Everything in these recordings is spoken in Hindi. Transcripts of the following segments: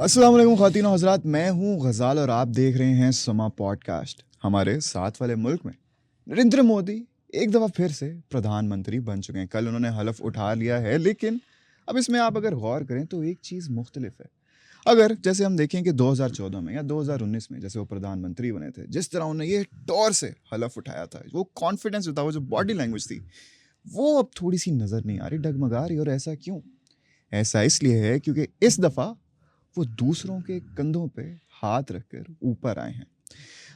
अस्सलाम वालेकुम ख़वातीन और हज़रात, मैं हूँ गज़ाल और आप देख रहे हैं समा पॉडकास्ट। हमारे साथ वाले मुल्क में नरेंद्र मोदी एक दफ़ा फिर से प्रधानमंत्री बन चुके हैं। कल उन्होंने हलफ उठा लिया है, लेकिन अब इसमें आप अगर गौर करें तो एक चीज़ मुख्तलिफ है। अगर जैसे हम देखें कि 2014 में या 2019 में जैसे वो प्रधानमंत्री बने थे, जिस तरह उन्होंने ये टौर से हलफ उठाया था, वो कॉन्फिडेंस था, वो जो बॉडी लैंग्वेज थी, वो अब थोड़ी सी नज़र नहीं आ रही, डगमगा रही। और ऐसा क्यों? ऐसा इसलिए है क्योंकि इस दफ़ा वो दूसरों के कंधों पे हाथ रखकर ऊपर आए हैं।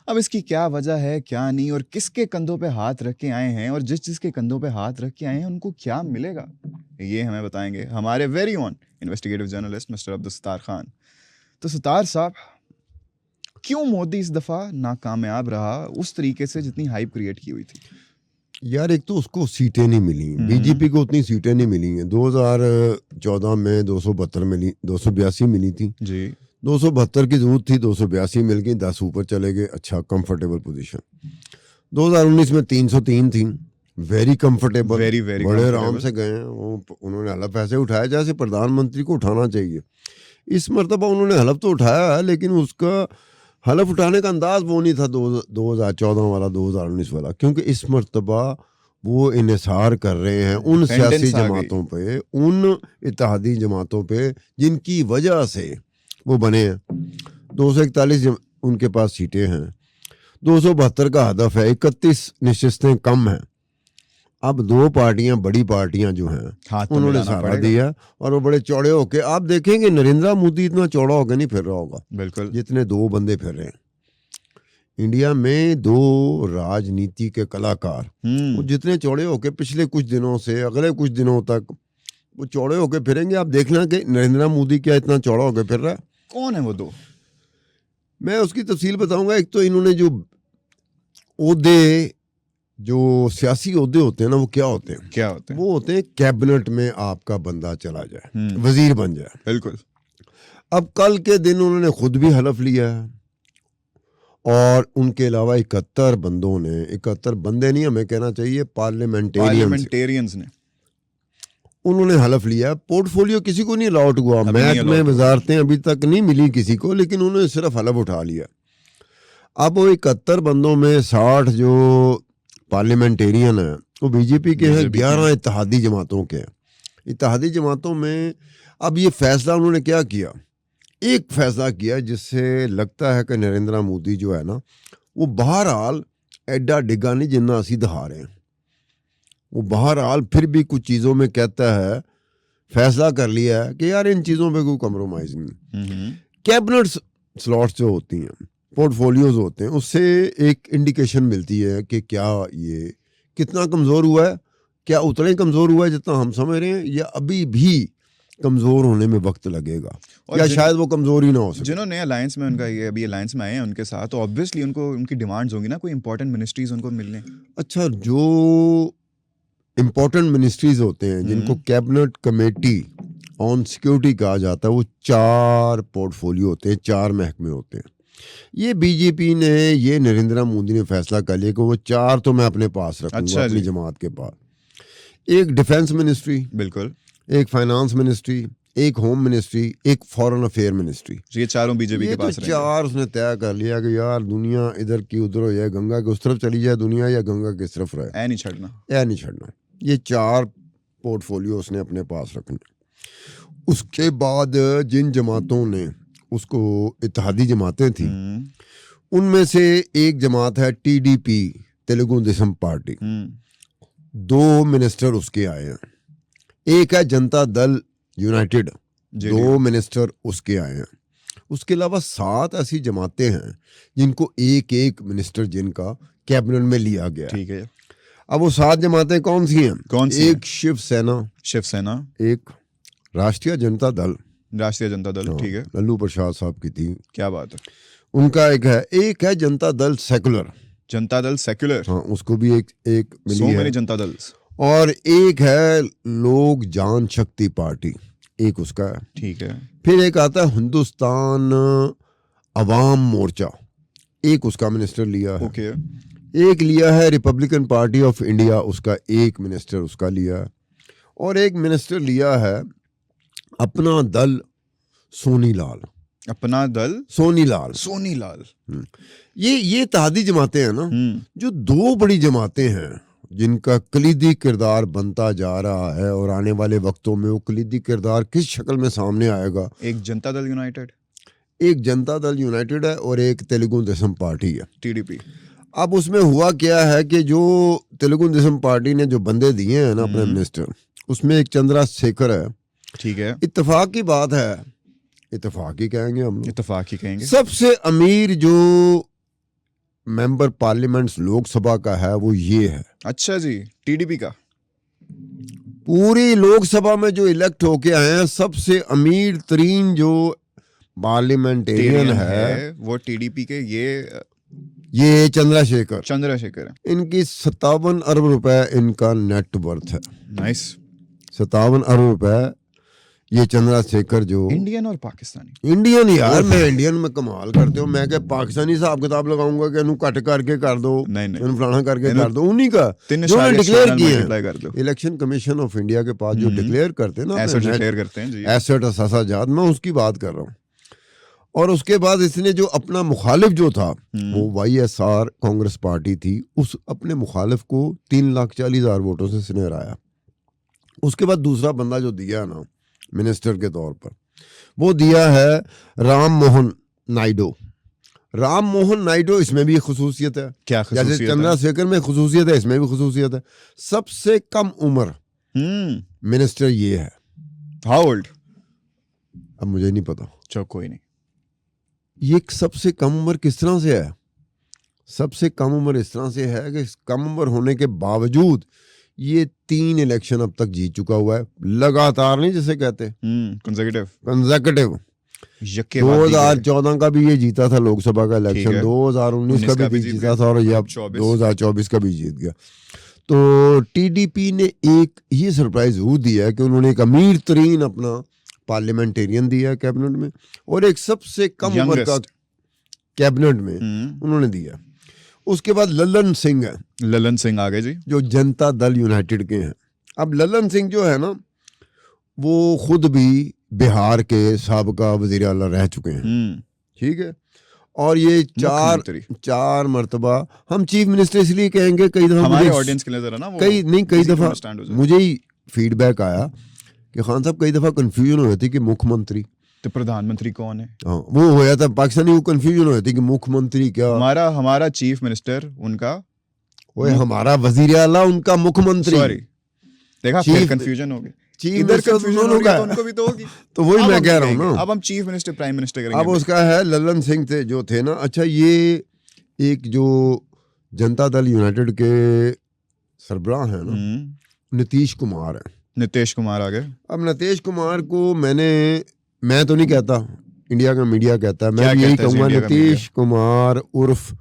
अब इसकी क्या वजह है, क्या नहीं, और किसके कंधों पे हाथ रख के आए हैं, और जिसके कंधों पे हाथ रख के आए हैं उनको क्या मिलेगा, ये हमें बताएंगे हमारे very own investigative journalist mister Abdul Sattar Khan. तो सत्तार साहब, क्यों मोदी इस दफ़ा नाकामयाब रहा उस तरीके से जितनी हाइप क्रिएट की हुई थी? यार, एक तो उसको सीटें नहीं मिली, बीजेपी को उतनी सीटें नहीं मिली हैं। 2014 में 272 मिली, 282 मिली थी जी। 272 की जरूरत थी, 282 मिल गई, 10 ऊपर चले गए। अच्छा, कंफर्टेबल पोजीशन। 2019 में 303 थी, वेरी कंफर्टेबल, बड़े आराम से गए हैं। उन्होंने हलफ ऐसे उठाया जैसे प्रधानमंत्री को उठाना चाहिए। इस मरतबा उन्होंने हलफ तो उठाया है, लेकिन उसका हलफ उठाने का अंदाज वो नहीं था 2014 वाला, 2019 वाला, क्योंकि इस मरतबा वो इन्हिसार कर रहे हैं उन सियासी जमातों पे, उन इत्तेहादी जमातों पे जिनकी वजह से वो बने हैं। 241 उनके पास सीटें हैं, 272 का हदफ है, 31 नशिस्तें कम हैं। अब दो पार्टियां, बड़ी पार्टियां जो हैं, उन्होंने सहारा दिया, और वो बड़े चौड़े होके, आप देखेंगे नरेंद्र मोदी इतना चौड़ा होकर नहीं फिर रहा होगा बिल्कुल जितने दो बंदे फिर रहे हैं। इंडिया में दो राजनीति के कलाकार, वो जितने चौड़े होके पिछले कुछ दिनों से अगले कुछ दिनों तक वो चौड़े होके फिरेंगे, आप देखना कि नरेंद्र मोदी क्या इतना चौड़ा होकर फिर रहा है। कौन है वो दो? मैं उसकी तफसील बताऊंगा। एक तो इन्होंने जो ओहदे, जो सियासी ओहदे होते हैं ना, वो क्या होते हैं? वो होते हैं कैबिनेट में आपका बंदा चला जाए, वजीर बन जाए। बिल्कुल। अब कल के दिन उन्होंने खुद भी हलफ लिया है, और उनके अलावा 71 बंदों ने, 71 बंदे नहीं हमें कहना चाहिए, पार्लियामेंटेरियंस ने उन्होंने हलफ लिया। पोर्टफोलियो किसी को नहीं अलॉट हुआ, मैच में वजारतें अभी तक नहीं मिली किसी को, लेकिन उन्होंने सिर्फ हलफ उठा लिया। अब वो 71 बंदों में 60 जो पार्लियामेंटेरियन है वो बीजेपी के हैं, 11 इत्तेहादी जमातों के हैं। इत्तेहादी जमातों में अब ये फैसला उन्होंने क्या किया, एक फैसला किया जिससे लगता है कि नरेंद्र मोदी जो है ना, वो बहरहाल एडा डिगा नहीं जिन्ना असी दिखा रहे हैं। वो बहरहाल फिर भी कुछ चीज़ों में कहता है, फैसला कर लिया है कि यार इन चीज़ों पे कोई कम्प्रोमाइज़ नहीं। कैबिनेट स्लॉट्स जो होती हैं, पोर्टफोलियोज होते हैं, उससे एक इंडिकेशन मिलती है कि क्या ये कितना कमज़ोर हुआ है, क्या उतना ही कमज़ोर हुआ है जितना हम समझ रहे हैं, या अभी भी कमज़ोर होने में वक्त लगेगा, या शायद वो कमज़ोर ही ना हो सके। जिन्होंने अलायंस में, उनका ये अभी अलायंस में आए हैं उनके साथ, तो ऑब्वियसली उनको उनकी डिमांड्स होंगी ना, कोई इंपॉर्टेंट मिनिस्ट्रीज उनको मिलने। अच्छा, जो इंपॉर्टेंट मिनिस्ट्रीज होते हैं जिनको कैबिनेट कमेटी ऑन सिक्योरिटी कहा जाता है, वो 4 पोर्टफोलियो होते हैं, 4 महकमे होते हैं। ये बीजेपी ने, ये नरेंद्र मोदी ने फैसला कर लिया कि वो 4 तो मैं अपने पास रखूंगा। अच्छा, अपनी जमात के पास एक डिफेंस मिनिस्ट्री, बिल्कुल, एक फाइनेंस मिनिस्ट्री, एक होम मिनिस्ट्री, एक फॉरेन अफेयर मिनिस्ट्री। ये चारों बीजेपी के पास रहेंगे। 4 उसने तय कर लिया कि यार दुनिया इधर की उधर हो जाए, गंगा के उस तरफ चली जाए दुनिया, या गंगा के इस तरफ रहे, ऐ नहीं छड़ना। ये 4 पोर्टफोलियो उसने अपने पास रखने। उसके बाद जिन जमातों ने उसको, इत्तेहादी जमातें थी, उनमें से एक जमात है TDP, Telugu Desam party, 2 minister उसके आए हैं। एक है जनता दल यूनाइटेड, 2 मिनिस्टर उसके आए हैं। उसके अलावा 7 ऐसी जमातें हैं जिनको एक एक मिनिस्टर जिनका कैबिनेट में लिया गया। ठीक है। अब वो 7 जमातें कौन सी हैं? एक शिवसेना, एक राष्ट्रीय जनता दल, ठीक है, लल्लू प्रसाद साहब की थी, क्या बात है, उनका एक है जनता दल सेकुलर, हाँ, उसको भी एक मिली है, जनता दल। और एक है लोक जनशक्ति पार्टी, एक उसका है, ठीक है। फिर एक आता है हिंदुस्तान अवाम मोर्चा, एक उसका मिनिस्टर लिया है। ओके। एक लिया है रिपब्लिकन पार्टी ऑफ इंडिया, उसका एक मिनिस्टर उसका लिया है। और एक मिनिस्टर लिया है अपना दल सोनी लाल, अपना दल सोनीलाल। सोनीलाल। ये इत्तेहादी जमातें हैं ना, जो दो बड़ी जमातें हैं जिनका कलीदी किरदार बनता जा रहा है और आने वाले वक्तों में वो कलीदी किरदार किस शक्ल में सामने आएगा। एक जनता दल यूनाइटेड, एक जनता दल यूनाइटेड है और एक तेलुगु देशम पार्टी है, टीडीपी। अब उसमें हुआ क्या है कि जो तेलुगु देशम पार्टी ने जो बंदे दिए हैं ना अपने मिनिस्टर, उसमें एक चंद्रशेखर है। ठीक है, इत्तेफाक की बात है, इत्तेफाक ही कहेंगे हम लोग, इत्तेफाक ही कहेंगे। सबसे अमीर जो मेंबर पार्लियामेंट लोकसभा का है वो ये है। अच्छा जी, टीडीपी का। पूरी लोकसभा में जो इलेक्ट होके आए हैं सबसे अमीर तरीन जो पार्लियामेंटेरियन है वो टीडीपी के ये चंद्रशेखर है। इनकी 57 अरब रुपए इनका नेट वर्थ है। नाइस। 57 अरब रुपए ये चंद्रशेखर जो इंडियन और पाकिस्तानी। इंडियन यार, मैं इंडियन में कमाल करते हो, मैं क्या पाकिस्तानी हिसाब किताब लगाऊंगा कि कट करके कर दो, नहीं फलाना करके कर दो, उन्हीं का जो डिक्लेयर किए इलेक्शन कमीशन ऑफ इंडिया के पास जो डिक्लेयर करते हैं ना, एसेट असासाजात, मैं उसकी बात कर रहा हूँ। और उसके बाद इसने जो अपना मुखालिफ जो था वो YSR कांग्रेस पार्टी थी, उस अपने मुखालिफ को 3,40,000 वोटों से इसने हराया। उसके बाद दूसरा बंदा जो दिया ना मिनिस्टर के तौर पर, वो दिया है राम मोहन नायडू। इसमें भी खुसूसियत है, क्या खुसूसियत जैसे चंद्रशेखर में खुसूसियत है, इसमें भी खुसूसियत है। सबसे कम उम्र मिनिस्टर ये है। How old? अब मुझे नहीं पता, चलो कोई नहीं। ये सबसे कम उम्र किस तरह से है? सबसे कम उम्र इस तरह से है कि कम उम्र होने के बावजूद ये 3 इलेक्शन अब तक जीत चुका हुआ है, लगातार नहीं जिसे कहते कंसेक्यूटिव। 2014 का भी ये जीता था लोकसभा का इलेक्शन, 2019 का भी जीता था और ये 2024 का भी जीत गया। तो टीडीपी ने एक ये सरप्राइज वो दिया है कि उन्होंने एक अमीर तरीन अपना पार्लियामेंटेरियन दिया कैबिनेट में और एक सबसे कम उम्र का कैबिनेट में उन्होंने दिया। उसके बाद ललन सिंह आ गए जी, जो जनता दल यूनाइटेड के हैं। अब ललन सिंह जो है ना, वो खुद भी बिहार के साबका वजीर आला रह चुके हैं, ठीक है। और ये चार मर्तबा, हम चीफ मिनिस्टर इसलिए कहेंगे, कई दफा हमारे ऑडियंस के लिए जरा ना, कई दफा मुझे ही फीडबैक आया कि खान साहब कई दफा कंफ्यूजन हो जाती कि मुख्यमंत्री तो प्रधानमंत्री कौन है। हाँ, वो हो जाता पाकिस्तानी, वो कंफ्यूजन हो जाती कि मुख्यमंत्री क्या, हमारा चीफ मिनिस्टर उनका, हमारा वजीर आला उनका मुख्यमंत्री। सॉरी, देखा फिर कंफ्यूजन हो गई, इधर कंफ्यूजन होगा तो उनको भी तो होगी। तो वही मैं कह रहा हूँ ना, अब हम चीफ मिनिस्टर प्राइम मिनिस्टर करेंगे। अब उसका है ललन सिंह थे जो थे ना। अच्छा, ये एक जो जनता दल यूनाइटेड के सरबराह है ना, नीतीश कुमार है। नीतीश कुमार आ गए। अब नीतीश कुमार को मैं तो नहीं कहता, इंडिया का मीडिया कहता है, मैं यही कहूंगा नीतीश कुमार उर्फ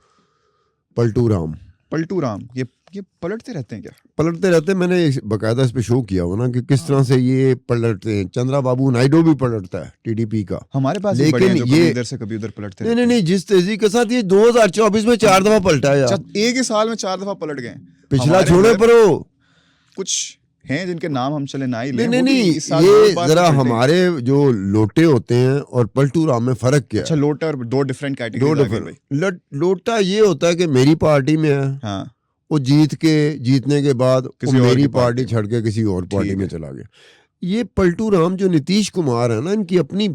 पलटू राम। ये पलटते रहते हैं क्या? पलटते रहते हैं। मैंने बकायदा इस पे शो किया हुआ ना कि किस तरह से ये पलटते हैं। चंद्रबाबू नायडू भी पलटता है टीडीपी का, हमारे पास, लेकिन ये इधर से कभी उधर पलटते हैं। नहीं, जिस तेजी के साथ ये 2024 में 4 दफा पलटा है यार, एक ही साल में 4 दफा पलट गए। पिछला छोड़े पर कुछ हैं जिनके नाम हम चले ना ही ले। नहीं, ये जरा हमारे जो लोटे होते हैं और पलटू राम में फर्क क्या है? अच्छा, लोटे और 2 डिफरेंट कैटेगरी। लोटा ये होता है कि मेरी पार्टी में है, हाँ, वो जीतने के बाद वो मेरी पार्टी छोड़ के किसी और पार्टी में चला गया। ये पलटू राम जो नीतीश कुमार है ना, इनकी अपनी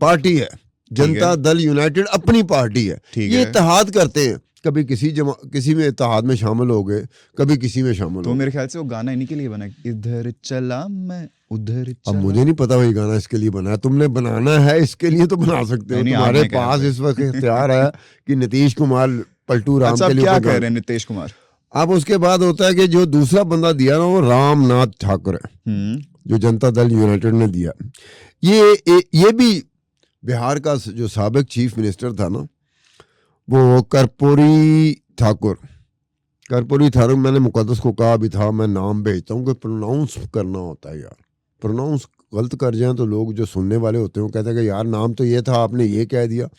पार्टी है, जनता दल यूनाइटेड अपनी पार्टी है। ये इत्तेहाद करते हैं, कभी किसी में इत्तेहाद में शामिल हो गए, कभी किसी में शामिल। तो मेरे ख्याल से वो गाना इन्हीं के लिए बना, इधर चला मैं उधर चला। अब मुझे नहीं पता वही गाना इसके लिए बना है, तुमने बनाना है इसके लिए तो बना सकते हो। तुम्हारे पास इस वक्त इख्तियार है कि नीतीश कुमार पलटू राम के लिए क्या कह रहे हैं नीतीश कुमार। अब उसके बाद होता है कि जो दूसरा बंदा दिया ना, वो रामनाथ ठाकुर है, जो जनता दल यूनाइटेड ने दिया। ये भी बिहार का जो साबिक चीफ मिनिस्टर था ना, वो कर्पूरी ठाकुर। मैंने मुकद्दस को कहा भी था, मैं नाम भेजता हूँ कि प्रोनाउंस करना होता है यार, प्रोनाउंस गलत कर जाए तो लोग जो सुनने वाले होते हैं वो कहते हैं कि यार नाम तो ये था, आपने ये कह दिया।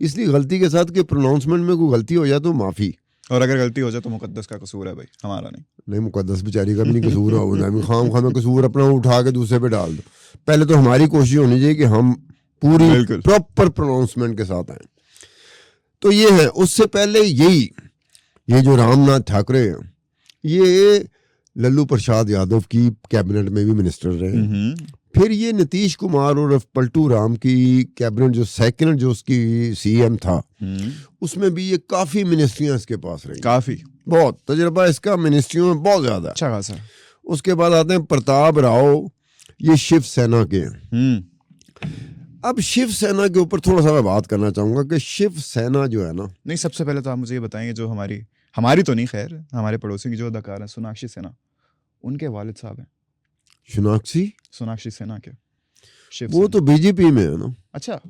इसलिए गलती के साथ कि प्रोनाउंसमेंट में कोई गलती हो जाए तो माफ़ी, और अगर गलती हो जाए तो मुकद्दस का कसूर है भाई, हमारा नहीं। मुकद्दस बेचारी का भी नहीं कसूर हो, खाम में कसूर अपना उठा के दूसरे पे डाल दो। पहले तो हमारी कोशिश होनी चाहिए कि हम पूरी बिल्कुल। प्रॉपर प्रोनाउंसमेंट के साथ आए। तो ये है। उससे पहले ये जो रामनाथ ठाकरे हैं, ये लल्लू प्रसाद यादव की कैबिनेट में भी मिनिस्टर रहे। फिर ये नीतीश कुमार और पलटू राम की कैबिनेट जो सेकंड जो उसकी सीएम था, उसमें भी ये काफी मिनिस्ट्रियां इसके पास रही। काफी बहुत तजुर्बा इसका मिनिस्ट्रियों में बहुत ज्यादा। अच्छा खासा। उसके बाद आते हैं प्रताप राव, ये शिवसेना के हैं। अब शिवसेना के ऊपर थोड़ा सा मैं बात करना चाहूंगा कि शिवसेना जो है ना, नहीं, सबसे पहले तो आप मुझे ये बताएंगे, जो हमारी तो नहीं, खैर हमारे पड़ोसी की जो अदाकार है सोनाक्षी सिन्हा, उनके वालिद साहब हैं सोनाक्षी सिन्हा के। वो तो बीजेपी में है ना। अच्छा,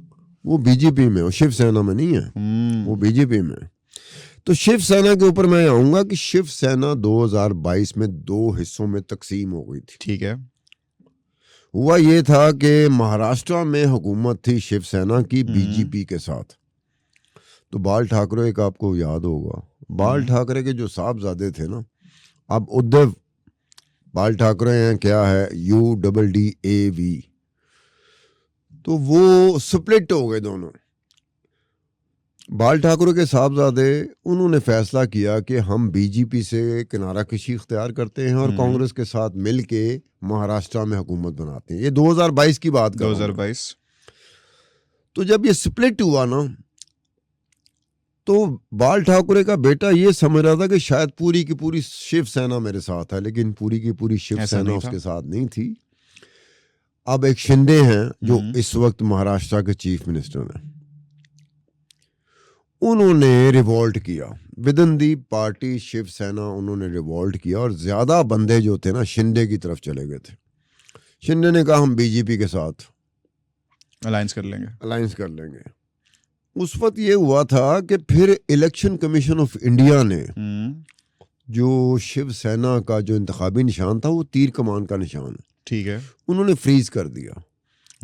वो बीजेपी में है, शिवसेना में नहीं है, वो बीजेपी में है। तो शिवसेना के ऊपर मैं आऊंगा कि शिवसेना 2022 में 2 हिस्सों में तकसीम हो गई थी। ठीक है। हुआ ये था कि महाराष्ट्र में हुकूमत थी शिवसेना की बीजेपी के साथ। तो बाल ठाकरे का आपको याद होगा, बाल ठाकरे के जो साहबजादे थे ना, अब उद्धव बाल ठाकरे हैं, क्या है UDDAV, तो वो स्प्लिट हो गए दोनों। बाल ठाकरे के साहबजादे, उन्होंने फैसला किया कि हम बीजेपी से किनारा कशी इख्तियार करते हैं और कांग्रेस के साथ मिलके महाराष्ट्र में हुकूमत बनाते हैं। ये 2022 की बात कर रहा हूं। 2022। तो जब ये स्प्लिट हुआ ना, तो बाल ठाकरे का बेटा ये समझ रहा था कि शायद पूरी की पूरी शिवसेना मेरे साथ है, लेकिन पूरी की पूरी शिवसेना उसके साथ नहीं थी। अब एक शिंदे हैं जो इस वक्त महाराष्ट्र के चीफ मिनिस्टर हैं, उन्होंने रिवोल्ट किया with in the party Shiv Sena. उन्होंने रिवोल्ट किया और ज्यादा बंदे जो थे ना शिंदे की तरफ चले गए थे। शिंदे ने कहा हम बीजेपी के साथ अलायंस कर लेंगे। उस वक्त ये हुआ था कि फिर इलेक्शन कमीशन ऑफ इंडिया ने जो शिवसेना का जो इंतखाबी निशान था, वो तीर कमान का निशान है, ठीक है, उन्होंने फ्रीज कर दिया।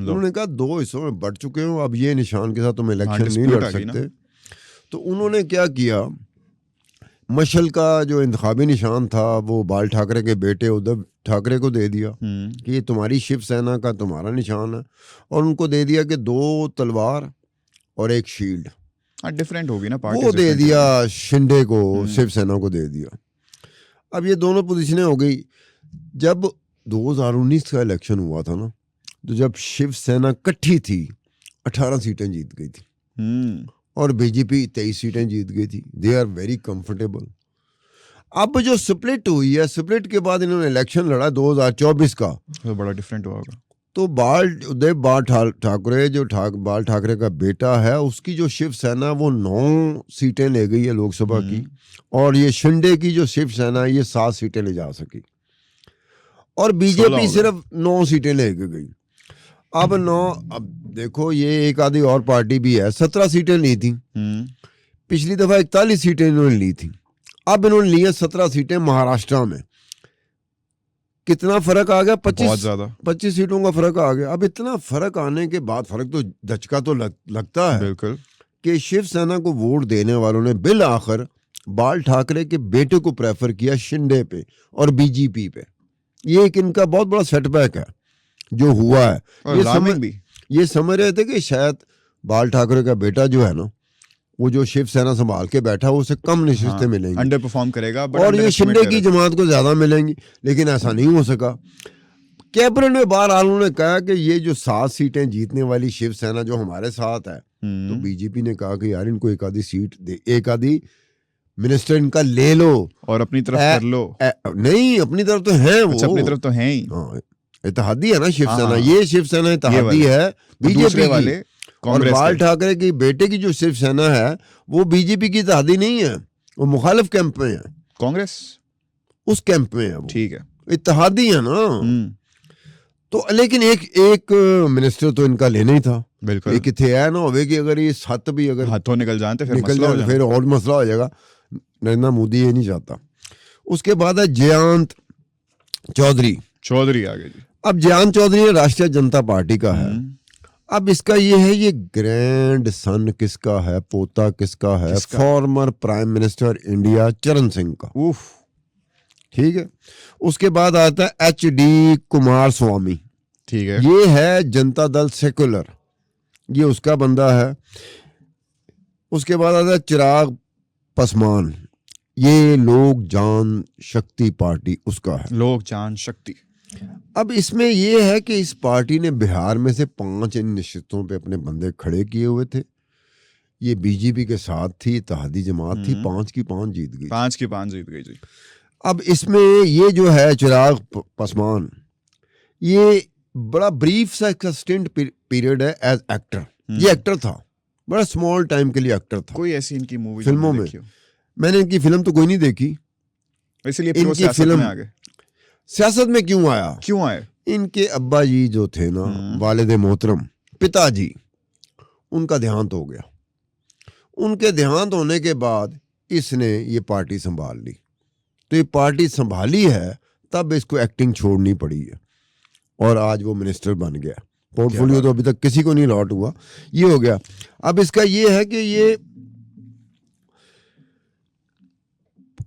उन्होंने कहा 2 हिस्सों में बढ़ चुके हो, अब ये निशान के साथ तुम इलेक्शन नहीं लड़ सकते। तो उन्होंने क्या किया, मशल का जो इंतखाबी निशान था वो बाल ठाकरे के बेटे उद्धव ठाकरे को दे दिया कि ये तुम्हारी शिवसेना का तुम्हारा निशान है, और उनको दे दिया कि 2 तलवार और 1 शील्ड। डिफरेंट होगी ना, वो दे दिया शिंदे को, शिवसेना को दे दिया। अब ये दोनों पोजीशनें हो गई। जब 2019 का इलेक्शन हुआ था ना, तो जब शिवसेना इकट्ठी थी 18 सीटें जीत गई थी और बीजेपी 23 सीटें जीत गई थी। They are very comfortable. अब जो स्प्लिट हुई है, स्प्लिट के बाद इन्होंने इलेक्शन लड़ा 2024 का, तो बड़ा डिफरेंट हुआ होगा। तो उदय बाल ठाकरे जो बाल ठाकरे का बेटा है, उसकी जो शिवसेना वो 9 सीटें ले गई है लोकसभा की, और ये शिंदे की जो शिवसेना है ये 7 सीटें ले जा सकी, और बीजेपी सिर्फ 9 सीटें लेके गई। अब देखो ये एक आधी और पार्टी भी है, 17 सीटें ली थी पिछली दफा, 41 सीटें इन्होंने ली थी। अब इन्होंने ली है 17 सीटें महाराष्ट्र में। कितना फर्क आ गया? 25 सीटों का फर्क आ गया। अब इतना फर्क आने के बाद फर्क तो धचका तो लगता है बिल्कुल कि शिवसेना को वोट देने वालों ने बिल आखिर बाल ठाकरे के बेटे को प्रेफर किया शिंदे पे और बीजेपी पे। ये एक इनका बहुत बड़ा सेटबैक है जो हुआ है। ये समझ रहे थे कि शायद बाल ठाकरे का बेटा जो है ना, वो जो शिवसेना संभाल के बैठा है उसे कम निश्चितें मिलेंगी, अंडर परफॉर्म करेगा, और ये शिंदे की जमात को ज्यादा मिलेंगी, लेकिन ऐसा नहीं हो सका। कैबिनेट में बहरहाल उन्होंने कहा कि ये जो 7 सीटें जीतने वाली शिवसेना जो हमारे साथ है, तो बीजेपी ने कहा कि यार इनको एक आधी सीट दे, एक आधी मिनिस्टर इनका ले लो और अपनी तरफ कर लो। नहीं, अपनी तरफ तो है वो, अपनी तरफ तो है ही, इत्तेहादी है ना शिवसेना। ये शिवसेना इत्तेहादी है बीजेपी वाले, और बाल ठाकरे की बेटे की जो शिवसेना है वो बीजेपी की इत्तेहादी नहीं है, वो मुखालिफ कैंप में है, कांग्रेस उस कैंप में है वो, ठीक है, इत्तेहादी है ना। तो लेकिन एक मिनिस्टर तो इनका लेना ही था, बिल्कुल। एक इतने है ना होवे कि अगर ये 7 भी अगर हाथों निकल जाए तो फिर और मसला हो जाएगा। नरेंद्र मोदी ये नहीं चाहता। उसके बाद है जयंत चौधरी आ गए जी। अब जयंत चौधरी राष्ट्रीय जनता पार्टी का है। अब इसका ये है, ये ग्रैंड सन किसका है, पोता किसका है? फॉर्मर प्राइम मिनिस्टर इंडिया चरण सिंह का। ठीक है। उसके बाद आता है HD कुमार स्वामी, ठीक है, ये है जनता दल सेकुलर, ये उसका बंदा है। उसके बाद आता है चिराग पासवान, ये लोक जान शक्ति पार्टी उसका है। लोक जान शक्ति। अब इसमें ये है कि इस पार्टी ने बिहार में से 5 इन निश्चितों पे अपने बंदे खड़े किए हुए थे। ये बीजेपी के साथ थी, इत्तेहादी जमात थी, 5 की 5 जीत गई। 5 की 5 जीत गई जी। अब इसमें ये जो है चिराग पासवान, ये बड़ा ब्रीफ सा एक स्टिंट पीरियड है एज एक्टर। ये एक्टर था, बड़ा स्मॉल टाइम के लिए एक्टर था। कोई ऐसी इनकी मूवी फिल्मों में मैंने इनकी फिल्म तो कोई नहीं देखी, इसलिए इनकी फिल्म में आ गए। सियासत में क्यों आया? क्यों आए? इनके अब्बा जी जो थे ना, वालिद मोहतरम, पिताजी, उनका देहांत हो गया। उनके देहांत होने के बाद इसने ये पार्टी संभाल ली। तो ये पार्टी संभाली है तब इसको एक्टिंग छोड़नी पड़ी है और आज वो मिनिस्टर बन गया। पोर्टफोलियो तो अभी तक किसी को नहीं लॉट हुआ, ये हो गया। अब इसका ये है कि ये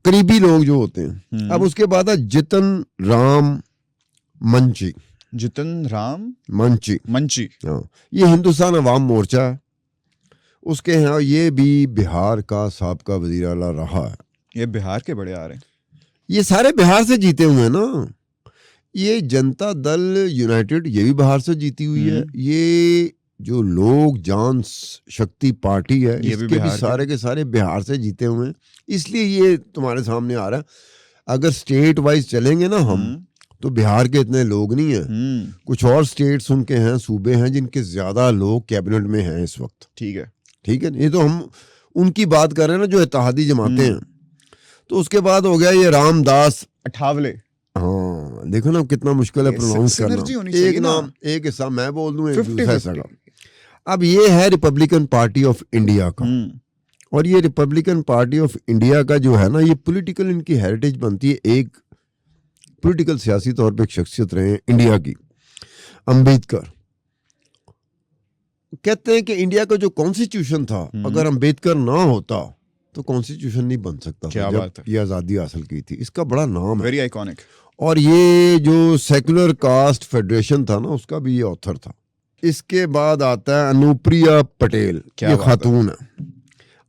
करीबी लोग जो होते हैं। अब उसके बाद है जितन राम मंची। जितन राम मंची हाँ, ये हिंदुस्तान अवाम मोर्चा है उसके यहाँ। ये भी बिहार का साबका वजीर आला रहा है। ये बिहार के बड़े आ रहे हैं। ये सारे बिहार से जीते हुए हैं ना। ये जनता दल यूनाइटेड ये भी बिहार से जीती हुई है। ये जो लोक जान शक्ति पार्टी है इसके भी सारे के सारे बिहार से जीते हुए हैं, इसलिए ये तुम्हारे सामने आ रहा है। अगर स्टेट वाइज चलेंगे ना हम, तो बिहार के इतने लोग नहीं हैं। कुछ और स्टेट्स उनके हैं, सूबे हैं जिनके ज्यादा लोग कैबिनेट में हैं इस वक्त। ठीक है ये तो हम उनकी बात कर रहे हैं ना जो इत्तेहादी जमाते हैं। तो उसके बाद हो गया ये रामदास अठावले। हाँ, देखो ना कितना मुश्किल है प्रोनाउंस करना। एक नाम एक हिस्सा मैं बोल दूं, एक दूसरा हिस्सा का। अब ये है रिपब्लिकन पार्टी ऑफ इंडिया का। और ये रिपब्लिकन पार्टी ऑफ इंडिया का जो है ना, ये पॉलिटिकल इनकी हेरिटेज बनती है। एक पॉलिटिकल सियासी तौर पे एक शख्सियत रहे हैं इंडिया की, अम्बेडकर। कहते हैं कि इंडिया का जो कॉन्स्टिट्यूशन था, अगर अम्बेडकर ना होता तो कॉन्स्टिट्यूशन नहीं बन सकता। क्या जब बात है। ये आजादी हासिल की थी, इसका बड़ा नाम है, वेरी आइकॉनिक। और ये जो सेक्युलर कास्ट फेडरेशन था ना, उसका भी ये ऑथर था। इसके बाद आता है अनुप्रिया पटेल, ये खातून है।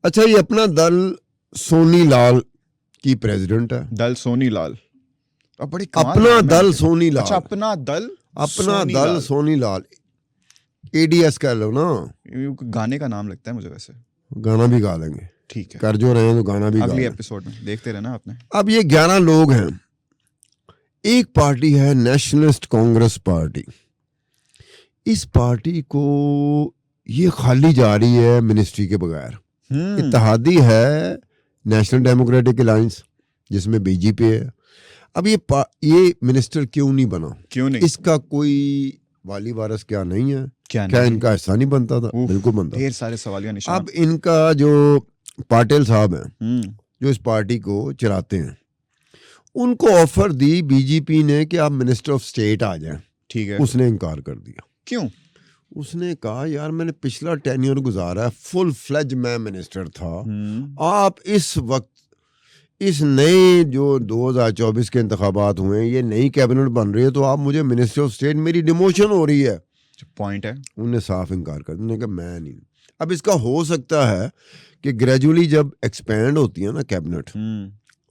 अच्छा, ये अपना दल सोनी लाल की प्रेसिडेंट है। दल सोनी लाल, बड़ी अपना दल सोनी लाल। अच्छा, अपना दल सोनी लाल, एडीएस कह लो ना। गाने का नाम लगता है मुझे। वैसे गाना भी गा लेंगे, ठीक है, कर जो रहे हैं तो गाना भी अगली एपिसोड में देखते रहना आपने। अब ये 11 लोग हैं। एक पार्टी है नेशनलिस्ट कांग्रेस पार्टी। इस पार्टी को ये खाली जा रही है मिनिस्ट्री के बगैर। इत्तेहादी है नेशनल डेमोक्रेटिक अलायंस, जिसमें बीजेपी है। अब ये मिनिस्टर क्यों नहीं बना? क्यों नहीं? इसका कोई वाली वारस क्या नहीं है? क्या इनका हिस्सा नहीं बनता था? बिल्कुल बनता। ढेर सारे सवालिया निशान। अब इनका जो पाटिल साहब हैं, जो इस पार्टी को चलाते हैं, उनको ऑफर दी बीजेपी ने कि आप मिनिस्टर ऑफ स्टेट आ जाएं। ठीक है, उसने इनकार कर दिया। क्यों? उसने कहा यार मैंने पिछला टेन्योर गुजारा है, फुल फ्लेज मैं मिनिस्टर था। आप इस वक्त इस नए जो 2024 के इंतखाबात हुए हैं, ये नई कैबिनेट बन रही है, तो आप मुझे मिनिस्टर ऑफ स्टेट, मेरी डिमोशन हो रही है। पॉइंट है। उन्होंने साफ इनकार कर दिया। उन्होंने कहा मैं नहीं। अब इसका हो सकता है कि ग्रेजुअली जब एक्सपैंड होती है ना कैबिनेट,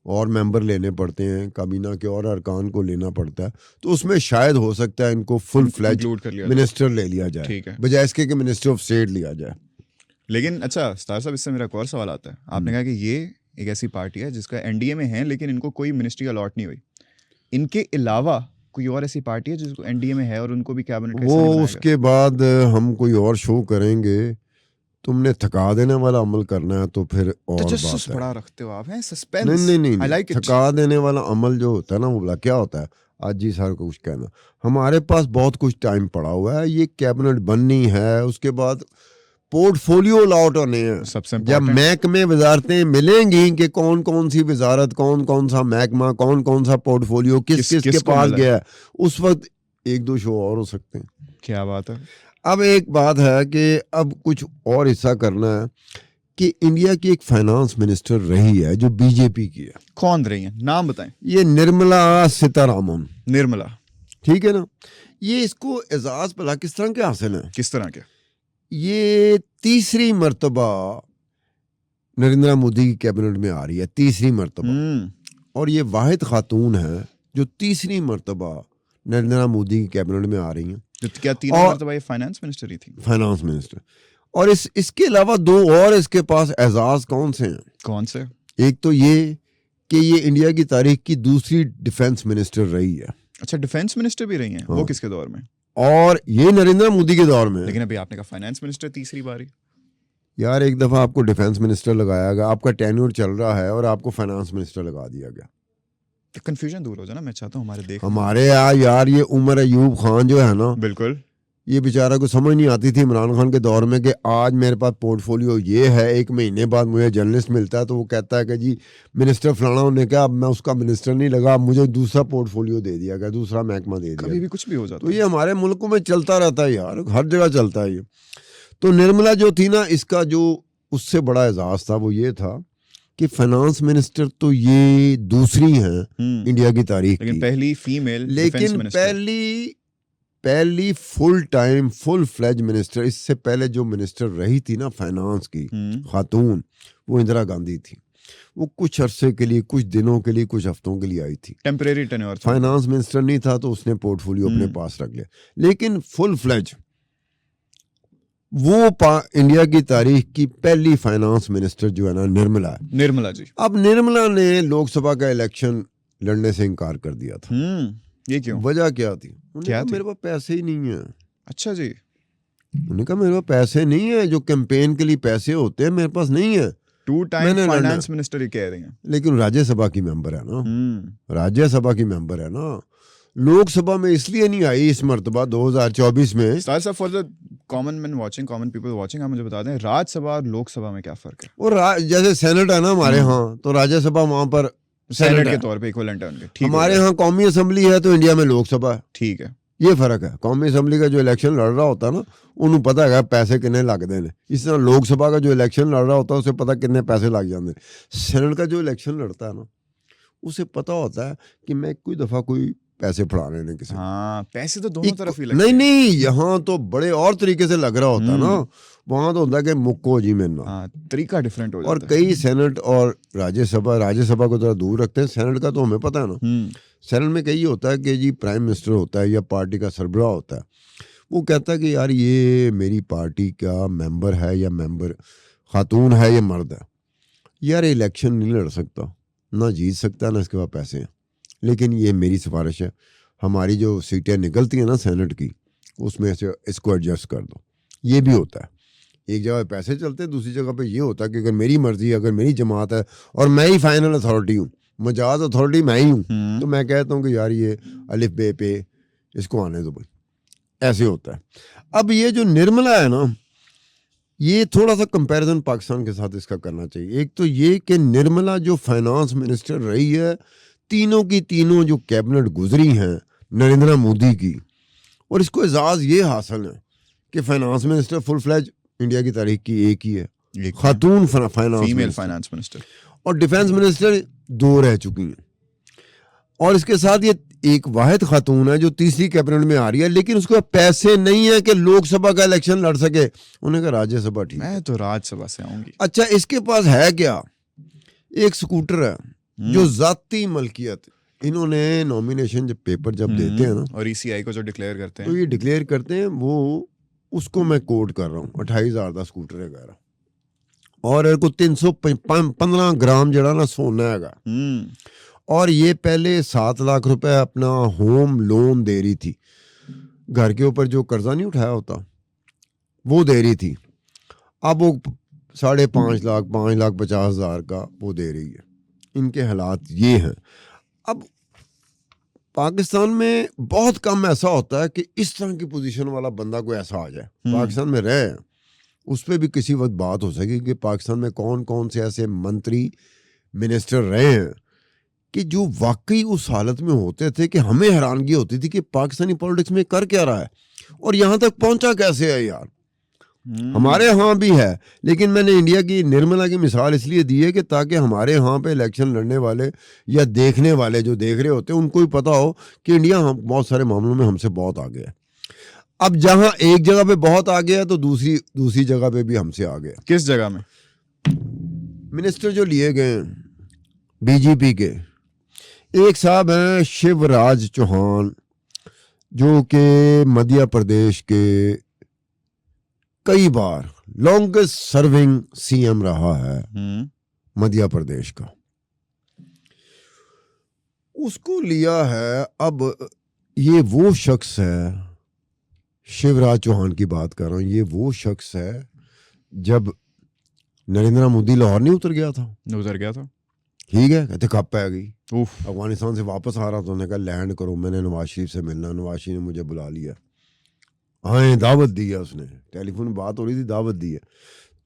और मेंबर लेने पड़ते हैं, काबीना के और अरकान को लेना पड़ता है, तो उसमें शायद हो सकता है इनको फुल फ्लेज मिनिस्टर ले लिया जाए, बजाय इसके कि मिनिस्टर ऑफ स्टेट लिया जाए। लेकिन अच्छा स्टार साहब, इससे मेरा एक और सवाल आता है। आपने कहा कि ये एक ऐसी पार्टी है जिसका एनडीए में है, लेकिन इनको कोई मिनिस्ट्री अलॉट नहीं हुई। इनके अलावा कोई और ऐसी पार्टी है जिसको एनडीए में है और उनको भी कैबिनेट? वो उसके बाद हम कोई और शो करेंगे। तुमने थका देने वाला अमल करना है तो फिर और बात है। बड़ा रखते हो आप, हैं सस्पेंस। नहीं, I like थका देने वाला अमल जो होता है ना, वो क्या होता है? आज जी सर को कुछ कहना, हमारे पास बहुत कुछ टाइम पड़ा हुआ है, ये कैबिनेट बननी है, उसके बाद पोर्टफोलियो लॉट होने हैं। सबसे जब महकमे वजारतें मिलेंगी कि कौन कौन सी वजारत, कौन कौन सा महकमा, कौन कौन सा पोर्टफोलियो किस के पास गया है, उस वक्त 1-2 शो और हो सकते हैं। क्या बात है। अब एक बात है कि अब कुछ और हिस्सा करना है कि इंडिया की एक फाइनेंस मिनिस्टर रही है जो बीजेपी की है। कौन रही है? नाम बताएं। ये निर्मला सीतारामन। निर्मला, ठीक है ना। ये इसको एजाज भला किस तरह के हासिल है? किस तरह के? ये तीसरी मर्तबा नरेंद्र मोदी की कैबिनेट में आ रही है, तीसरी मर्तबा। और ये वाहिद खातून है जो तीसरी मर्तबा नरेंद्र मोदी की कैबिनेट में आ रही हैं। तो क्या तीनों मर्तबा ये फाइनेंस मिनिस्टर ही थी? Finance minister. और इसके अलावा दो और इसके पास एजाज कौन से हैं? कौन से? एक तो ये कि ये इंडिया की तारीख की दूसरी डिफेंस मिनिस्टर रही है। अच्छा, डिफेंस मिनिस्टर भी रही हैं? हाँ। वो किसके दौर में? और ये नरेंद्र मोदी के दौर में। लेकिन अभी आपने कहा फाइनेंस मिनिस्टर तीसरी बारी। यार एक दफा आपको डिफेंस मिनिस्टर लगाया गया, आपका टेन्योर चल रहा है और आपको फाइनेंस मिनिस्टर लगा दिया गया। तो कंफ्यूजन दूर हो जाए ना, मैं चाहता हूँ हमारे यार ये उमर अयूब खान जो है ना, बिल्कुल, ये बेचारा को समझ नहीं आती थी इमरान खान के दौर में कि आज मेरे पास पोर्टफोलियो ये है, एक महीने बाद मुझे जर्नलिस्ट मिलता है तो वो कहता है कि जी मिनिस्टर फलाना, उन्होंने कहा अब मैं उसका मिनिस्टर नहीं लगा, अब मुझे दूसरा पोर्टफोलियो दे दिया गया, दूसरा महकमा दे दिया। कभी भी कुछ भी हो जाता तो ये हमारे मुल्कों में चलता रहता है यार, हर जगह चलता है ये। तो निर्मला जो थी ना, इसका जो उससे बड़ा एजाज था वो ये था कि फाइनेंस मिनिस्टर तो ये दूसरी हैं इंडिया की तारीख लेकिन की, पहली फीमेल लेकिन पहली full time full fledge minister, इससे पहले जो मिनिस्टर रही थी ना फाइनेंस की खातून, वो इंदिरा गांधी थी। वो कुछ अरसे के लिए, कुछ दिनों के लिए, कुछ हफ्तों के लिए आई थी, टेम्परेरी टेन्योर, फाइनेंस मिनिस्टर नहीं था तो उसने पोर्टफोलियो अपने पास रख लिया। लेकिन फुल फ्लेज वो इंडिया की तारीख की पहली फाइनेंस मिनिस्टर जो है ना, निर्मला है। निर्मला जी। अब निर्मला ने लोकसभा का इलेक्शन लड़ने से इनकार कर दिया था। ये क्यों? वजह क्या थी? क्या थी? मेरे पास पैसे ही नहीं है। अच्छा जी। उन्होंने कहा मेरे पास पैसे नहीं है, जो कैंपेन के लिए पैसे होते हैं मेरे पास नहीं है। 2 टाइम फाइनेंस मिनिस्टर ही कह रही हैं। लेकिन राज्यसभा की मेंबर है ना, राज्यसभा की मेंबर है ना, लोकसभा में इसलिए नहीं आई इस मर्तबा 2024 में। For the common man watching, common people watching, आप मुझे बता दें राज्यसभा और लोकसभा में क्या फर्क है? और जैसे सेनेट है ना हमारे यहाँ, तो राज्यसभा वहां पर सेनेट के तौर पे इक्विवेलेंट है उनके। हमारे यहाँ कौमी असेंबली है तो इंडिया में लोकसभा है। ठीक है, ये फर्क है। कौमी असेंबली का जो इलेक्शन लड़ रहा होता है ना, उन्हें पता है पैसे कितने लगते हैं। इस तरह लोकसभा का जो इलेक्शन लड़ रहा होता है उसे पता कितने पैसे लग जाते हैं। सेनेट का जो इलेक्शन लड़ता है ना, उसे पता होता है कि मैं कोई दफा कोई पैसे फड़ा लेने किसी। हाँ, पैसे तो दोनों तरफ ही लगते हैं। नहीं, यहाँ तो बड़े और तरीके से लग रहा होता है ना, वहां तो होता है कि मुक्को जी में ना, तरीका डिफरेंट हो जाता है। और कई सेनेट और राज्यसभा को जरा दूर रखते हैं। सेनेट का तो हमें पता है ना, सेनेट में कई होता है कि जी प्राइम मिनिस्टर होता है या पार्टी का सरबराह होता है, वो कहता है कि यार ये मेरी पार्टी का मेंबर है या मेंबर खातून है या मर्द है, यार इलेक्शन नहीं लड़ सकता, ना जीत सकता, ना इसके पास पैसे हैं, लेकिन ये मेरी सिफारिश है, हमारी जो सीटें निकलती हैं ना सेनेट की, उसमें से इसको एडजस्ट कर दो। ये भी होता है। एक जगह पैसे चलते हैं, दूसरी जगह पे ये होता है कि अगर मेरी मर्जी, अगर मेरी जमात है और मैं ही फाइनल अथॉरिटी हूँ, मजाज अथॉरिटी मैं ही हूँ, तो मैं कहता हूँ कि यार ये अलिफ बे पे इसको आने दो भाई, ऐसे होता है। अब ये जो निर्मला है ना, ये थोड़ा सा कंपैरिजन पाकिस्तान के साथ इसका करना चाहिए। एक तो ये कि निर्मला जो फाइनेंस मिनिस्टर रही है, तीनों की तीनों जो कैबिनेट गुजरी हैं नरेंद्र मोदी की, और इसको एजाज ये हासिल है कि finance minister full fledge India की तारीख की एक ही है, खातून फीमेल फाइनेंस मिनिस्टर, और डिफेंस मिनिस्टर 2 रह चुकी हैं। और इसके साथ ये एक वाहिद खातून है जो तीसरी कैबिनेट में आ रही है, लेकिन उसको पैसे नहीं है कि लोकसभा का इलेक्शन लड़ सके। उन्हें कहा राज्यसभा ठीक है, मैं तो राज्यसभा से आऊंगी। अच्छा, इसके पास है क्या? एक स्कूटर है जो जाती मलकियत। इन्होंने नॉमिनेशन जब पेपर जब देते हैं ना, और ECI को जो डिक्लेयर करते हैं, तो ये डिक्लेयर करते हैं, वो उसको मैं कोट कर रहा हूँ, 28,000 का स्कूटर है गारा, और को 315 ग्राम जड़ा ना सोना है। और ये पहले 7 लाख रुपए अपना होम लोन दे रही थी, घर के ऊपर जो कर्जा नहीं उठाया होता वो दे रही थी। अब वो 5.5 लाख 5,50,000 का वो दे रही है। इनके हालात ये हैं। अब पाकिस्तान में बहुत कम ऐसा होता है कि इस तरह की पोजीशन वाला बंदा कोई ऐसा आ जाए, पाकिस्तान में रहे, उस पर भी किसी वक्त बात हो सके कि पाकिस्तान में कौन कौन से ऐसे मंत्री मिनिस्टर रहे हैं कि जो वाकई उस हालत में होते थे कि हमें हैरानगी होती थी कि पाकिस्तानी पॉलिटिक्स में कर क्या रहा है और यहाँ तक पहुंचा कैसे है यार। हमारे यहाँ भी है, लेकिन मैंने इंडिया की निर्मला की मिसाल इसलिए दी है कि ताकि हमारे यहाँ पे इलेक्शन लड़ने वाले या देखने वाले जो देख रहे होते हैं उनको भी पता हो कि इंडिया बहुत सारे मामलों में हमसे बहुत आगे है। अब जहां एक जगह पे बहुत आगे है तो दूसरी जगह पे भी हमसे आगे है। किस जगह में? मिनिस्टर जो लिए गए बीजेपी के, एक साहब हैं शिवराज चौहान, जो कि मध्य प्रदेश के कई बार लॉन्गेस्ट सर्विंग सीएम रहा है मध्य प्रदेश का। उसको लिया है। अब ये वो शख्स है, शिवराज चौहान की बात कर रहा हूं, ये वो शख्स है जब नरेंद्र मोदी लाहौर नहीं उतर गया था, ठीक है, कहते कब पै गई, अफगानिस्तान से वापस आ रहा था, उन्होंने कहा लैंड करो, मैंने नवाज शरीफ से मिलना, नवाज शरीफ ने मुझे बुला लिया, आए दावत दी है, उसने टेलीफोन में बात हो रही थी, दावत दी है।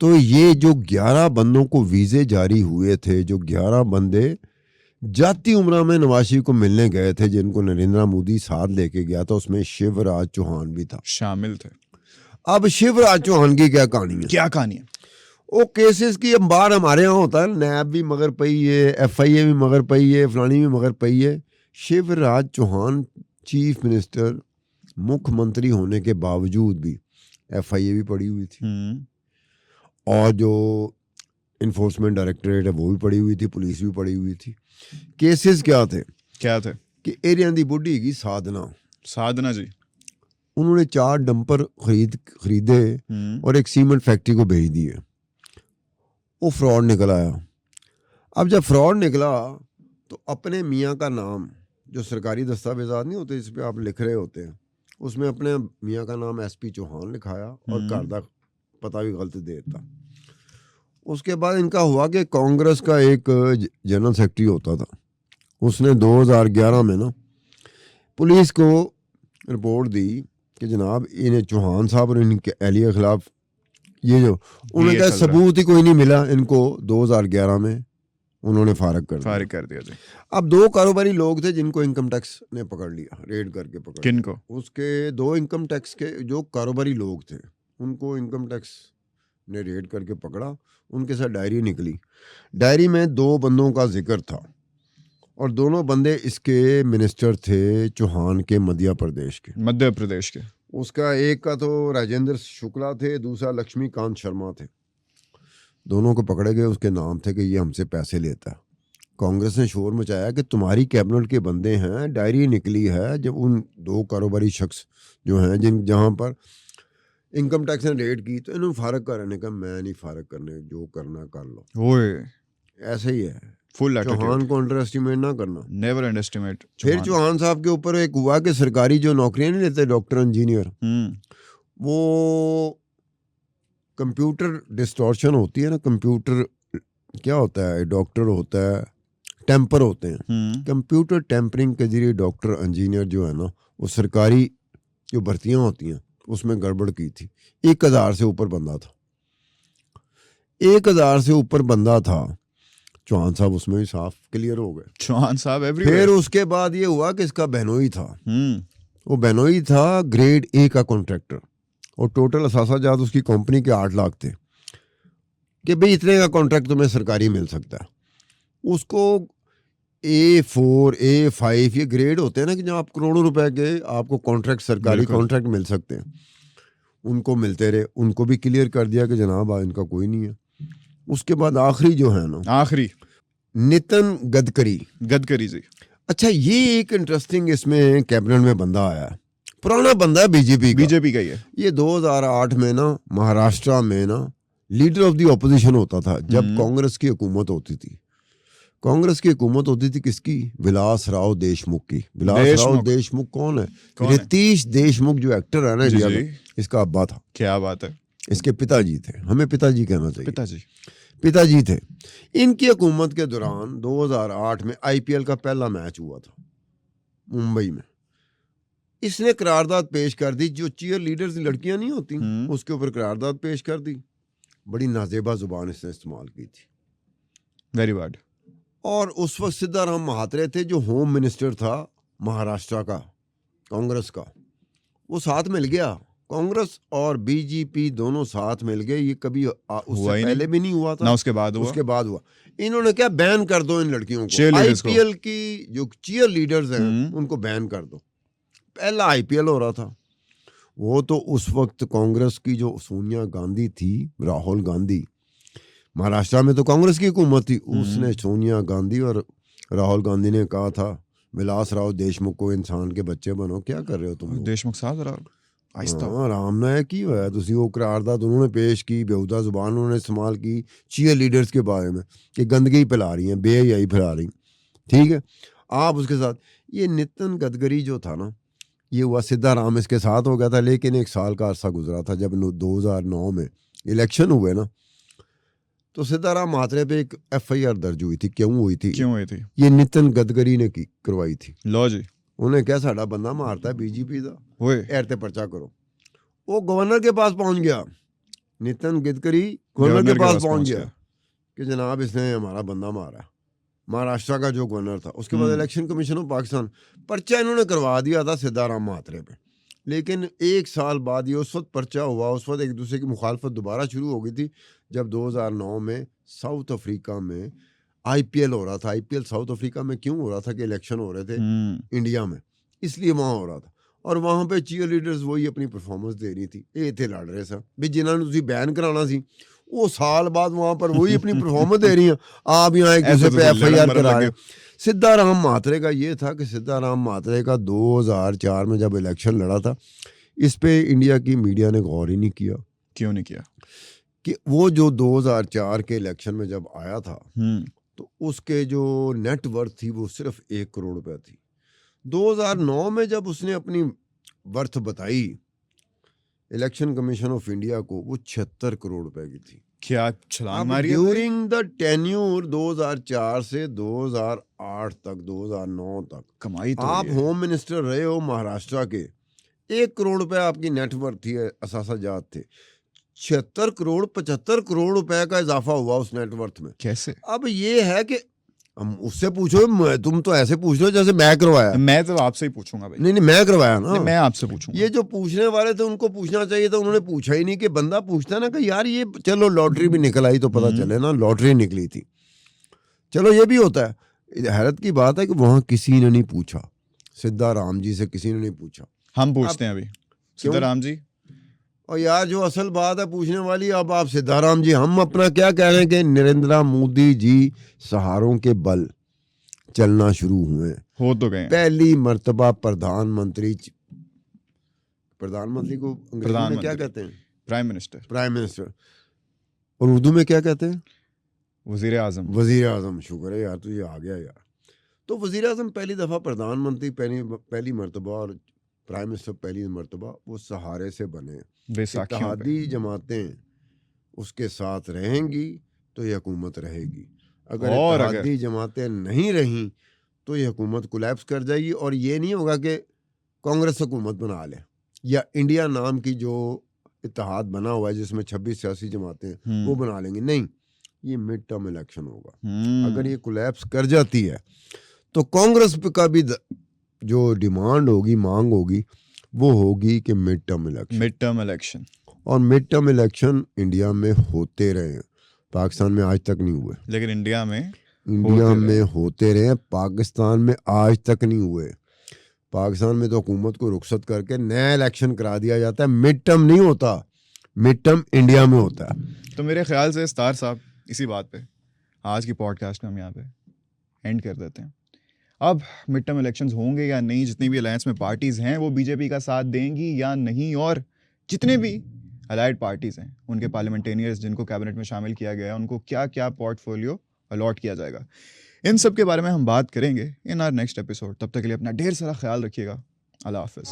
तो ये जो 11 बंदों को वीजे जारी हुए थे, जो 11 बंदे जाती उम्र में नवाज शरीफ को मिलने गए थे, जिनको नरेंद्र मोदी साथ लेके गया था, उसमें शिवराज चौहान भी था, शामिल थे। अब शिवराज चौहान की क्या कहानी है? वो केसेस की अब बार हमारे यहाँ होता है, नैब भी मगर पई है, FIA भी मगर पई है, फलानी भी मगर पई है। शिवराज चौहान चीफ मिनिस्टर, मुख्यमंत्री होने के बावजूद भी FIA भी पड़ी हुई थी, और जो इन्फोर्समेंट डायरेक्टरेट है वो भी पड़ी हुई थी, पुलिस भी पड़ी हुई थी। केसेस क्या थे कि एरिया दी बुढ़ी की साधना जी, उन्होंने 4 डंपर खरीदे और एक सीमेंट फैक्ट्री को भेज दिए। वो फ्रॉड निकल आया। अब जब फ्रॉड निकला तो अपने मियाँ का नाम, जो सरकारी दस्तावेजात नहीं होते, इस पे आप लिख रहे होते हैं, उसमें अपने मियाँ का नाम SP चौहान लिखाया और घर का पता भी गलत देता। उसके बाद इनका हुआ कि कांग्रेस का एक जनरल सेक्रेटरी होता था, उसने 2011 में ना पुलिस को रिपोर्ट दी कि जनाब इन्हें चौहान साहब और इनके एहलिया के खिलाफ ये जो, उन्होंने कहा सबूत ही कोई नहीं मिला इनको। 2011 में उन्होंने फारिग कर दिया जी। अब 2 कारोबारी लोग थे जिनको इनकम टैक्स ने पकड़ लिया, रेड करके पकड़। किनको? उसके 2 इनकम टैक्स के जो कारोबारी लोग थे, उनको इनकम टैक्स ने रेड करके पकड़ा। उनके साथ डायरी निकली, डायरी में 2 बंदों का जिक्र था, और दोनों बंदे इसके मिनिस्टर थे चौहान के मध्य प्रदेश के। उसका एक का तो राजेंद्र शुक्ला थे, दूसरा लक्ष्मीकांत शर्मा थे। दोनों को पकड़े गए, उसके नाम थे कि ये हमसे पैसे लेता है। कांग्रेस ने शोर मचाया कि तुम्हारी कैबिनेट के बंदे हैं, डायरी निकली है जब उन 2 कारोबारी शख्स जो हैं जहां पर इनकम टैक्स ने रेड की, तो इन्होंने फारग करने का, मैं नहीं फारग करने, जो करना कर लो। ऐसे ही है, फुल चौहान को अंडर एस्टिमेट ना करना, नेवर अंडर एस्टिमेट। फिर चौहान साहब के ऊपर एक हुआ कि सरकारी जो नौकरियां नहीं लेते, डॉक्टर इंजीनियर, वो कंप्यूटर डिस्टॉर्शन होती है ना, कंप्यूटर क्या होता है, डॉक्टर होता है, टेम्पर होते हैं, कंप्यूटर टेम्परिंग के जरिए डॉक्टर इंजीनियर जो है ना, वो सरकारी जो भर्तियां होती हैं उसमें गड़बड़ की थी। 1000 से ऊपर बंदा था, 1000 से ऊपर बंदा था। चौहान साहब उसमें भी साफ क्लियर हो गए, चौहान साहब एवरीवेयर। फिर उसके बाद ये हुआ कि इसका बहनोई था, वो बहनोई था ग्रेड A का कॉन्ट्रैक्टर, और टोटल असासाजात उसकी कंपनी के 8 लाख थे कि भाई इतने का कॉन्ट्रैक्ट तुम्हें सरकारी मिल सकता है। उसको A4 A5 ये ग्रेड होते हैं ना कि जब आप करोड़ों रुपए के आपको कॉन्ट्रैक्ट, सरकारी कॉन्ट्रैक्ट मिल सकते हैं, उनको मिलते रहे। उनको भी क्लियर कर दिया कि जनाब इनका कोई नहीं है। उसके बाद आखिरी जो है ना, नितिन गडकरी जी। अच्छा, ये एक इंटरेस्टिंग इसमें कैबिनेट में बंदा आया है, पुराना बंदा है, बीजेपी का ही है। ये 2008 में ना महाराष्ट्र में ना लीडर ऑफ द ऑपोजिशन होता था, जब कांग्रेस की हुकूमत होती थी। कांग्रेस की हुकूमत होती थी किसकी? विलास राव देशमुख की। विलास राव देशमुख कौन है? रितेश देशमुख जो एक्टर है ना इंडिया में, इसका अब्बा था। क्या बात है। इसके पिताजी थे, हमें पिताजी कहना चाहिए, पिताजी थे। इनकी हुकूमत के दौरान 2008 में IPL का पहला मैच हुआ था मुंबई में। इसने करारदाद पेश कर दी, जो चीयर लीडर्स लड़कियां नहीं होती उसके ऊपर करारदाद पेश कर दी। बड़ी नाजेबा जुबान इसने इस्तेमाल की थी, वेरी बैड। और उस वक्त सिद्धाराम महात्रे थे जो होम मिनिस्टर था महाराष्ट्र का, कांग्रेस का। वो साथ मिल गया, कांग्रेस और बीजेपी दोनों साथ मिल गए। ये कभी उससे पहले भी नहीं हुआ था ना, उसके बाद हुआ। इन्होंने क्या, बैन कर दो इन लड़कियों को। IPL की जो चीयर लीडर्स हैं उनको बैन कर दो। पहला IPL हो रहा था, वो तो उस वक्त कांग्रेस की जो सोनिया गांधी थी, राहुल गांधी, महाराष्ट्र में तो कांग्रेस की हुकूमत थी, उसने सोनिया गांधी और राहुल गांधी ने कहा था विलास राव देशमुख को इंसान के बच्चे बनो, क्या कर रहे हो तुम लोग? देशमुख साहब जरा आहिस्ता। आराम ना की होया तुसी वो करारदाद उन्होंने पेश की, बेहुदा जुबान उन्होंने इस्तेमाल की चीयर लीडर्स के बारे में कि गंदगी फैला रही हैं, बेहयाई फैला रही, ठीक है। आप उसके साथ ये नितिन गडकरी जो था ना, ये हुआ सिद्धाराम इसके साथ हो गया था, लेकिन 1 साल का अरसा गुजरा था जब 2009 में इलेक्शन हुए ना, तो सिद्धाराम म्हात्रे पे एक FIR दर्ज हुई थी। क्यों हुई थी? ये नितिन गडकरी ने की करवाई थी। लो जी, उन्हें क्या साड़ा बंदा मारता है बीजेपी का, ओए एरते पर्चा करो। वो गवर्नर के पास पहुंच गया, नितिन गडकरी गवर्नर के पास पहुंच गया कि जनाब इसने हमारा बंदा मारा, महाराष्ट्र का जो गवर्नर था। उसके बाद इलेक्शन कमीशन ऑफ पाकिस्तान पर्चा इन्होंने करवा दिया था सिद्धाराम म्हात्रे पे, लेकिन 1 साल बाद ये उस वक्त पर्चा हुआ, उस वक्त एक दूसरे की मुखालफत दोबारा शुरू हो गई थी जब 2009 में साउथ अफ्रीका में IPL हो रहा था। IPL साउथ अफ्रीका में क्यों हो रहा था कि इलेक्शन हो रहे थे इंडिया में, इसलिए वहाँ हो रहा था। और वहाँ पे चीयर लीडर्स वही अपनी परफॉर्मेंस दे रही थी, ये थे लड़ रहे सब भी जिन्होंने तुसी बैन कराना सी, वो साल बाद वहाँ पर वही अपनी परफॉर्मेंस दे रही हैं, आप यहाँ एक दूसरे पे FIR करा रहे हैं। सिद्धाराम म्हात्रे का ये था कि सिद्धाराम म्हात्रे का 2004 में जब इलेक्शन लड़ा था, इस पे इंडिया की मीडिया ने गौर ही नहीं किया। क्यों नहीं किया? कि वो जो 2004 के इलेक्शन में जब आया था तो उसके जो नेटवर्थ थी वो सिर्फ 1 करोड़ रुपए थी। 2009 में जब उसने अपनी वर्थ बताई इलेक्शन कमीशन ऑफ इंडिया को, वो 76 करोड़ रुपए की थी। क्या छलांग मारी है? ड्यूरिंग द टेन्यूर 2004 से 2008 तक, 2009 तक कमाई तो आप होम मिनिस्टर रहे हो महाराष्ट्र के, 1 करोड़ रुपए आपकी नेटवर्थ थी, असासा जात थे। 76 करोड़ 75 करोड़ रुपए का इजाफा हुआ उस नेटवर्थ में। कैसे? अब ये है कि हम उससे पूछो, तुम तो ऐसे पूछ रहे हो जैसे मैं करवाया। मैं तो आपसे ही पूछूंगा भाई। नहीं मैं करवाया ना, मैं आपसे पूछूंगा। ये जो पूछने वाले थे उनको पूछना चाहिए था, उन्होंने पूछा ही नहीं। कि बंदा पूछता ना कि यार ये चलो लॉटरी भी निकल आई तो पता चले ना, लॉटरी निकली थी, चलो ये भी होता है। हैरत की बात है कि वहां किसी ने नहीं पूछा, सिद्धाराम जी से किसी ने नहीं पूछा। हम पूछते हैं अभी, सिद्धाराम जी। और यार जो असल बात है पूछने वाली, अब आप सिद्धाराम जी, हम अपना क्या कह रहे हैं कि नरेंद्र मोदी जी सहारों के बल चलना शुरू हुए, हो तो गए। पहली मर्तबा प्रधानमंत्री को अंग्रेजी में क्या कहते हैं? Prime minister. और उर्दू में क्या कहते हैं? वजीर आजम। शुक्र है यार तुझे आ गया यार। तो वजीर आजम पहली दफा, प्रधानमंत्री पहली मर्तबा और प्राइम मिनिस्टर पहली मर्तबा वो सहारे से बने। इत्तेहादी जमातें उसके साथ रहेंगी तो ये हुकूमत रहेगी, अगर इत्तेहादी जमातें नहीं रहीं तो ये हुकूमत कोलैप्स कर जाएगी। और ये नहीं होगा कि कांग्रेस हुकूमत बना ले या इंडिया नाम की जो इत्तेहाद बना हुआ है जिसमें 26 सियासी जमातें वो बना लेंगे, नहीं, ये मिड टर्म इलेक्शन होगा। अगर ये कोलैप्स कर जाती है तो कांग्रेस का भी जो डिमांड होगी, मांग होगी, वो होगी कि मिड टर्म इलेक्शन। और मिड टर्म इलेक्शन इंडिया में होते रहे, पाकिस्तान में आज तक नहीं हुए, लेकिन इंडिया में होते रहे, पाकिस्तान में आज तक नहीं हुए। पाकिस्तान में तो हुकूमत को रुखसत करके नया इलेक्शन करा दिया जाता है, मिड टर्म नहीं होता, मिड टर्म इंडिया में होता है। तो मेरे ख्याल से स्टार साहब इसी बात पे आज की पॉडकास्ट में हम यहाँ पे एंड कर देते हैं। अब मिड टर्म इलेक्शंस होंगे या नहीं, जितनी भी अलायंस में पार्टीज़ हैं वो बीजेपी का साथ देंगी या नहीं, और जितने भी अलाइड पार्टीज़ हैं उनके पार्लियामेंटेरियंस जिनको कैबिनेट में शामिल किया गया है उनको क्या क्या पोर्टफोलियो अलॉट किया जाएगा, इन सब के बारे में हम बात करेंगे इन आवर नेक्स्ट एपिसोड। तब तक के लिए अपना ढेर सारा ख्याल रखिएगा। अल्लाह हाफिज़।